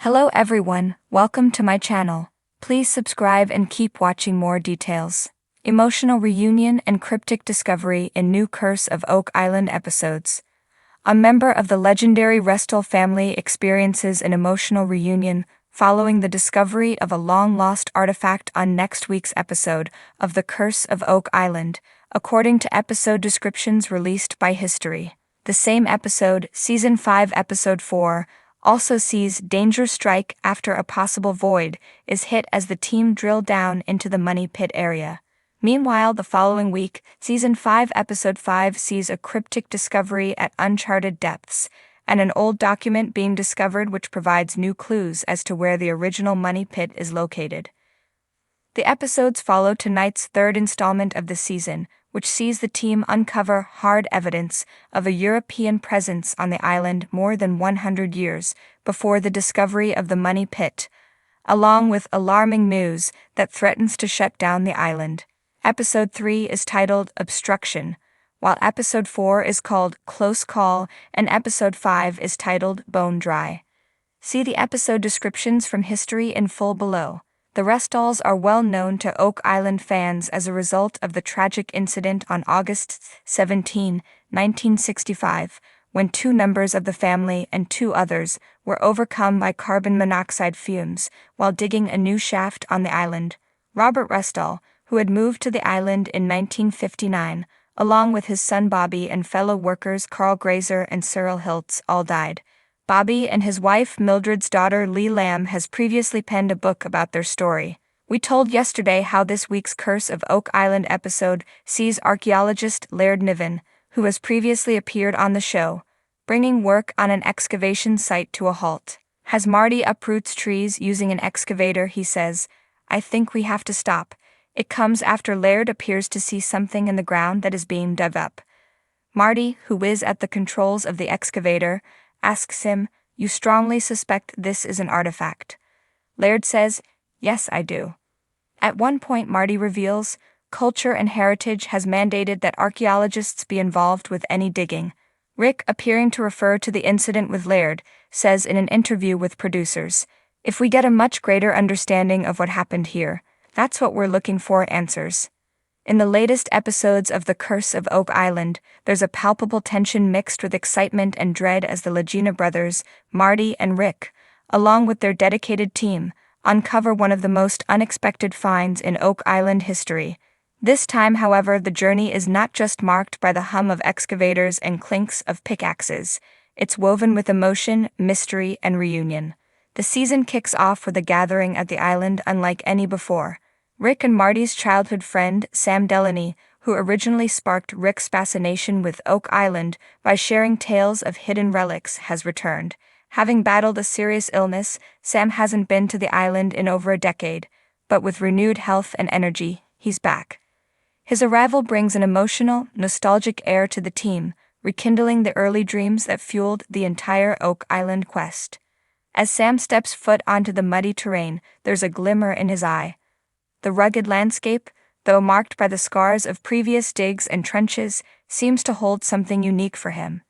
Hello everyone, welcome to my channel. Please subscribe and keep watching more details. Emotional reunion and cryptic discovery in new Curse of Oak Island episodes. A member of the legendary Restall family experiences an emotional reunion following the discovery of a long-lost artifact on next week's episode of The Curse of Oak Island, according to episode descriptions released by History. The same episode, Season 5 Episode 4, also sees danger strike after a possible void is hit as the team drill down into the money pit area. Meanwhile, the following week, Season 5 Episode 5 sees a cryptic discovery at uncharted depths, and an old document being discovered which provides new clues as to where the original money pit is located. The episodes follow tonight's third installment of the season, which sees the team uncover hard evidence of a European presence on the island more than 100 years before the discovery of the money pit, along with alarming news that threatens to shut down the island. Episode 3 is titled Obstruction, while Episode 4 is called Close Call and Episode 5 is titled Bone Dry. See the episode descriptions from History in full below. The Restalls are well known to Oak Island fans as a result of the tragic incident on August 17, 1965, when 2 members of the family and 2 others were overcome by carbon monoxide fumes while digging a new shaft on the island. Robert Restall, who had moved to the island in 1959, along with his son Bobby and fellow workers Carl Grazer and Cyril Hiltz, all died. Bobby and his wife Mildred's daughter Lee Lamb has previously penned a book about their story. We told yesterday how this week's Curse of Oak Island episode sees archaeologist Laird Niven, who has previously appeared on the show, bringing work on an excavation site to a halt. As Marty uproots trees using an excavator, he says, "I think we have to stop." It comes after Laird appears to see something in the ground that is being dug up. Marty, who is at the controls of the excavator, asks him, "You strongly suspect this is an artifact?" Laird says, "Yes, I do." At one point, Marty reveals, culture and heritage has mandated that archaeologists be involved with any digging. Rick, appearing to refer to the incident with Laird, says in an interview with producers, "If we get a much greater understanding of what happened here, that's what we're looking for answers." In the latest episodes of The Curse of Oak Island, there's a palpable tension mixed with excitement and dread as the Legina brothers, Marty and Rick, along with their dedicated team, uncover one of the most unexpected finds in Oak Island history. This time, however, the journey is not just marked by the hum of excavators and clinks of pickaxes. It's woven with emotion, mystery, and reunion. The season kicks off with a gathering at the island unlike any before. Rick and Marty's childhood friend, Sam Delany, who originally sparked Rick's fascination with Oak Island by sharing tales of hidden relics, has returned. Having battled a serious illness, Sam hasn't been to the island in over a decade, but with renewed health and energy, he's back. His arrival brings an emotional, nostalgic air to the team, rekindling the early dreams that fueled the entire Oak Island quest. As Sam steps foot onto the muddy terrain, there's a glimmer in his eye. The rugged landscape, though marked by the scars of previous digs and trenches, seems to hold something unique for him.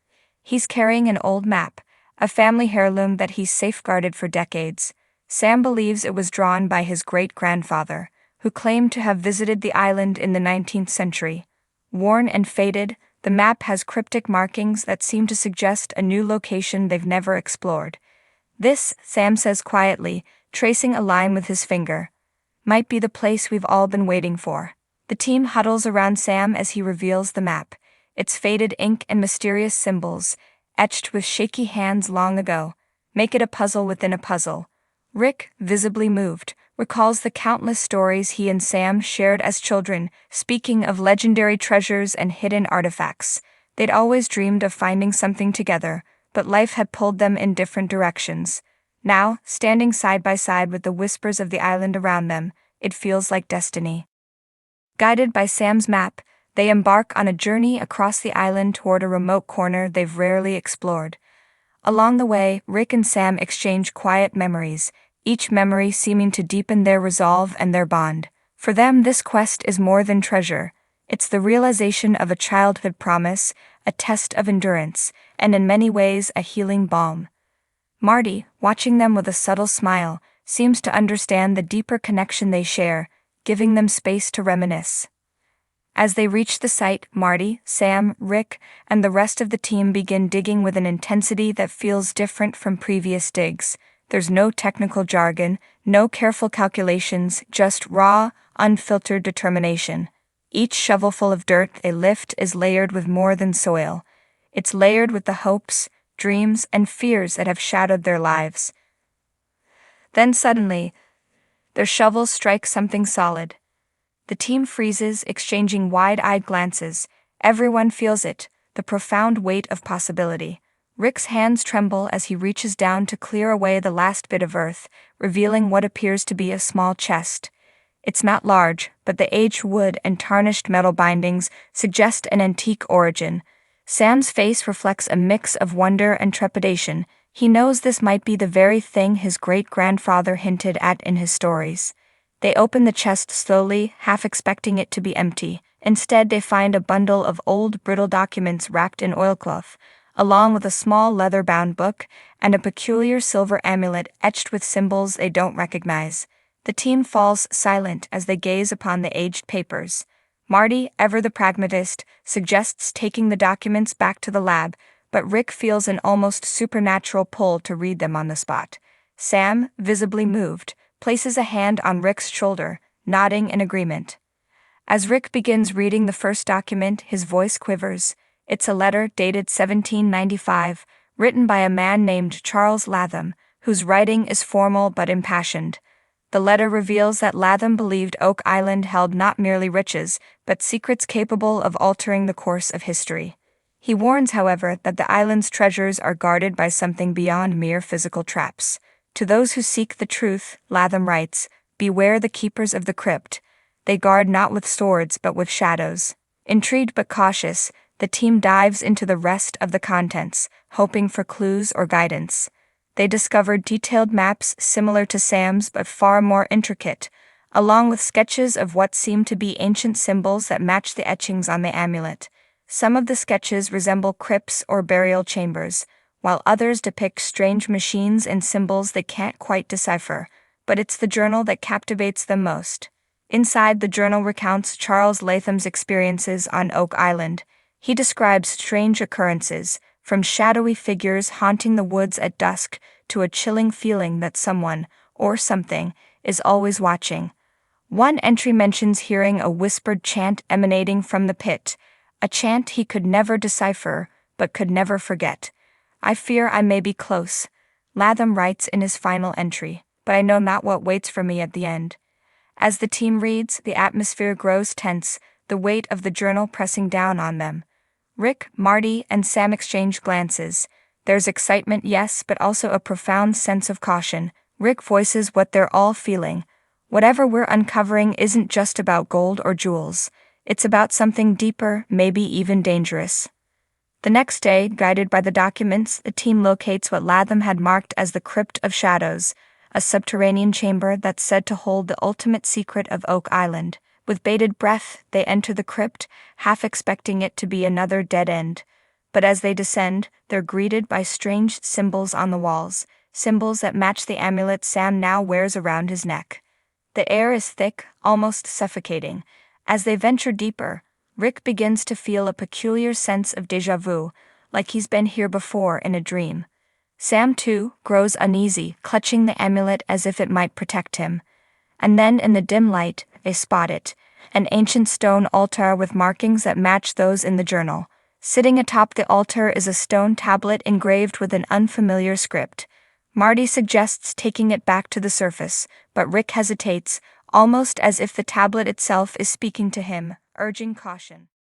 He's carrying an old map, a family heirloom that he's safeguarded for decades. Sam believes it was drawn by his great-grandfather, who claimed to have visited the island in the 19th century. Worn and faded, the map has cryptic markings that seem to suggest a new location they've never explored. "This," Sam says quietly, tracing a line with his finger, "might be the place we've all been waiting for." The team huddles around Sam as he reveals the map, its faded ink and mysterious symbols, etched with shaky hands long ago, make it a puzzle within a puzzle. Rick, visibly moved, recalls the countless stories he and Sam shared as children, speaking of legendary treasures and hidden artifacts. They'd always dreamed of finding something together, but life had pulled them in different directions. Now, standing side by side with the whispers of the island around them, it feels like destiny. Guided by Sam's map, they embark on a journey across the island toward a remote corner they've rarely explored. Along the way, Rick and Sam exchange quiet memories, each memory seeming to deepen their resolve and their bond. For them, this quest is more than treasure. It's the realization of a childhood promise, a test of endurance, and in many ways a healing balm. Marty, watching them with a subtle smile, seems to understand the deeper connection they share, giving them space to reminisce. As they reach the site, Marty, Sam, Rick, and the rest of the team begin digging with an intensity that feels different from previous digs. There's no technical jargon, no careful calculations, just raw, unfiltered determination. Each shovelful of dirt they lift is layered with more than soil. It's layered with the hopes, dreams, and fears that have shadowed their lives. Then suddenly, their shovels strike something solid. The team freezes, exchanging wide-eyed glances. Everyone feels it, the profound weight of possibility. Rick's hands tremble as he reaches down to clear away the last bit of earth, revealing what appears to be a small chest. It's not large, but the aged wood and tarnished metal bindings suggest an antique origin. Sam's face reflects a mix of wonder and trepidation. He knows this might be the very thing his great-grandfather hinted at in his stories. They open the chest slowly, half expecting it to be empty. Instead, they find a bundle of old, brittle documents wrapped in oilcloth, along with a small leather-bound book and a peculiar silver amulet etched with symbols they don't recognize. The team falls silent as they gaze upon the aged papers. Marty, ever the pragmatist, suggests taking the documents back to the lab, but Rick feels an almost supernatural pull to read them on the spot. Sam, visibly moved, places a hand on Rick's shoulder, nodding in agreement. As Rick begins reading the first document, his voice quivers. It's a letter dated 1795, written by a man named Charles Latham, whose writing is formal but impassioned. The letter reveals that Latham believed Oak Island held not merely riches, but secrets capable of altering the course of history. He warns, however, that the island's treasures are guarded by something beyond mere physical traps. To those who seek the truth, Latham writes, beware the keepers of the crypt. They guard not with swords but with shadows. Intrigued but cautious, the team dives into the rest of the contents, hoping for clues or guidance. They discovered detailed maps similar to Sam's but far more intricate, along with sketches of what seemed to be ancient symbols that match the etchings on the amulet. Some of the sketches resemble crypts or burial chambers, while others depict strange machines and symbols they can't quite decipher, but it's the journal that captivates them most. Inside, the journal recounts Charles Latham's experiences on Oak Island. He describes strange occurrences, from shadowy figures haunting the woods at dusk to a chilling feeling that someone, or something, is always watching. One entry mentions hearing a whispered chant emanating from the pit, a chant he could never decipher, but could never forget. I fear I may be close, Latham writes in his final entry, but I know not what waits for me at the end. As the team reads, the atmosphere grows tense, the weight of the journal pressing down on them. Rick, Marty, and Sam exchange glances. There's excitement, yes, but also a profound sense of caution. Rick voices what they're all feeling. Whatever we're uncovering isn't just about gold or jewels. It's about something deeper, maybe even dangerous. The next day, guided by the documents, the team locates what Latham had marked as the Crypt of Shadows, a subterranean chamber that's said to hold the ultimate secret of Oak Island. With bated breath, they enter the crypt, half expecting it to be another dead end. But as they descend, they're greeted by strange symbols on the walls, symbols that match the amulet Sam now wears around his neck. The air is thick, almost suffocating. As they venture deeper, Rick begins to feel a peculiar sense of déjà vu, like he's been here before in a dream. Sam, too, grows uneasy, clutching the amulet as if it might protect him. And then, in the dim light, they spot it, an ancient stone altar with markings that match those in the journal. Sitting atop the altar is a stone tablet engraved with an unfamiliar script. Marty suggests taking it back to the surface, but Rick hesitates, almost as if the tablet itself is speaking to him, urging caution.